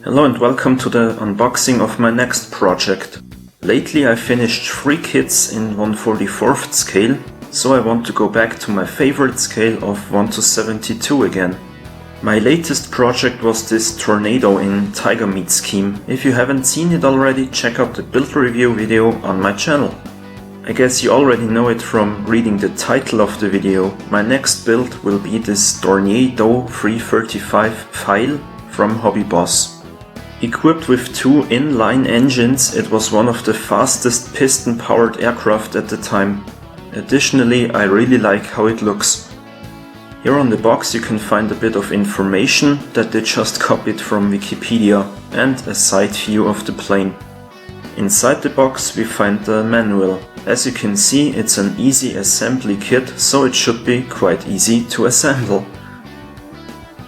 Hello and welcome to the unboxing of my next project. Lately I finished 3 kits in 1/44th scale, so I want to go back to my favorite scale of 1:72 again. My latest project was this tornado in tiger meat scheme. If you haven't seen it already, check out the build review video on my channel. I guess you already know it from reading the title of the video. My next build will be this Dornier 335 Pfeil from HobbyBoss. Equipped with 2 inline engines, it was one of the fastest piston-powered aircraft at the time. Additionally, I really like how it looks. Here on the box you can find a bit of information that they just copied from Wikipedia and a side view of the plane. Inside the box we find the manual. As you can see, it's an easy assembly kit, so it should be quite easy to assemble.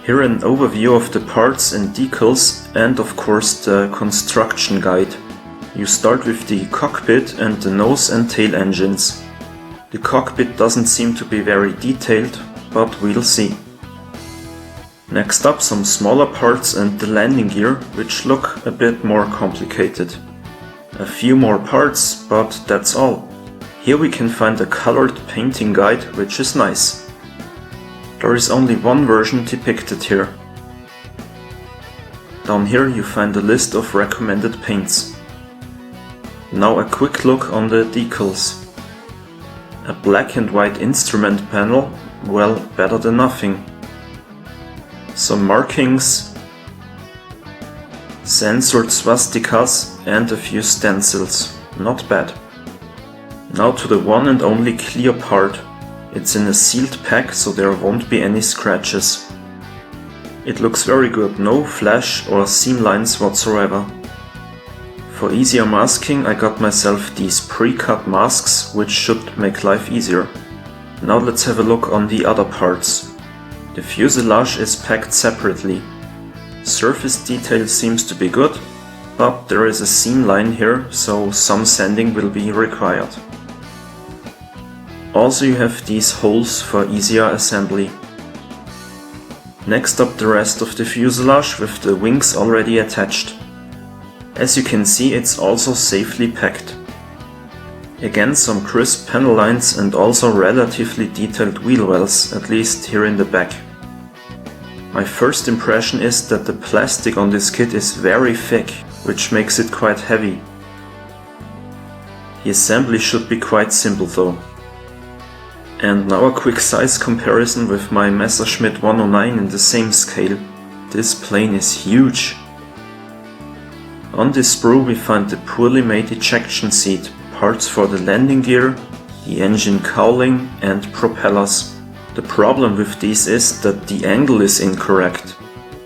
Here an overview of the parts and decals and of course the construction guide. You start with the cockpit and the nose and tail engines. The cockpit doesn't seem to be very detailed, but we'll see. Next up some smaller parts and the landing gear, which look a bit more complicated. A few more parts, but that's all. Here we can find a colored painting guide, which is nice. There is only one version depicted here. Down here you find a list of recommended paints. Now a quick look on the decals. A black and white instrument panel, well, better than nothing. Some markings, censored swastikas and a few stencils. Not bad. Now to the one and only clear part. It's in a sealed pack, so there won't be any scratches. It looks very good, no flash or seam lines whatsoever. For easier masking I got myself these pre-cut masks, which should make life easier. Now let's have a look on the other parts. The fuselage is packed separately. Surface detail seems to be good, but there is a seam line here, so some sanding will be required. Also you have these holes for easier assembly. Next up the rest of the fuselage with the wings already attached. As you can see, it's also safely packed. Again some crisp panel lines and also relatively detailed wheel wells, at least here in the back. My first impression is that the plastic on this kit is very thick, which makes it quite heavy. The assembly should be quite simple though. And now a quick size comparison with my Messerschmitt 109 in the same scale. This plane is huge. On this sprue we find the poorly made ejection seat, parts for the landing gear, the engine cowling and propellers. The problem with these is that the angle is incorrect.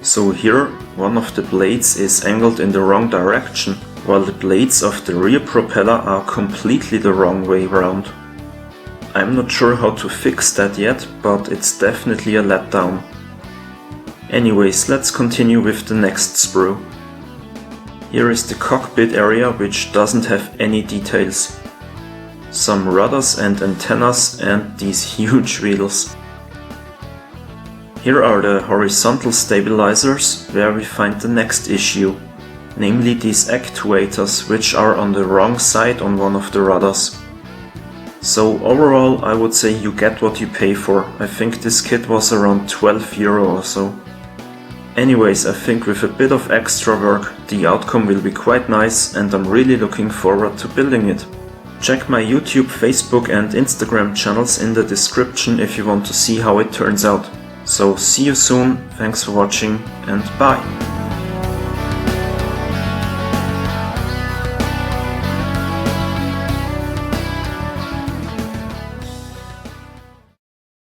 So here one of the blades is angled in the wrong direction, while the blades of the rear propeller are completely the wrong way round. I'm not sure how to fix that yet, but it's definitely a letdown. Anyways, let's continue with the next sprue. Here is the cockpit area, which doesn't have any details. Some rudders and antennas and these huge wheels. Here are the horizontal stabilizers, where we find the next issue, namely these actuators, which are on the wrong side on one of the rudders. So overall I would say you get what you pay for. I think this kit was around €12 or so. Anyways, I think with a bit of extra work the outcome will be quite nice and I'm really looking forward to building it. Check my YouTube, Facebook and Instagram channels in the description if you want to see how it turns out. So see you soon, thanks for watching and bye!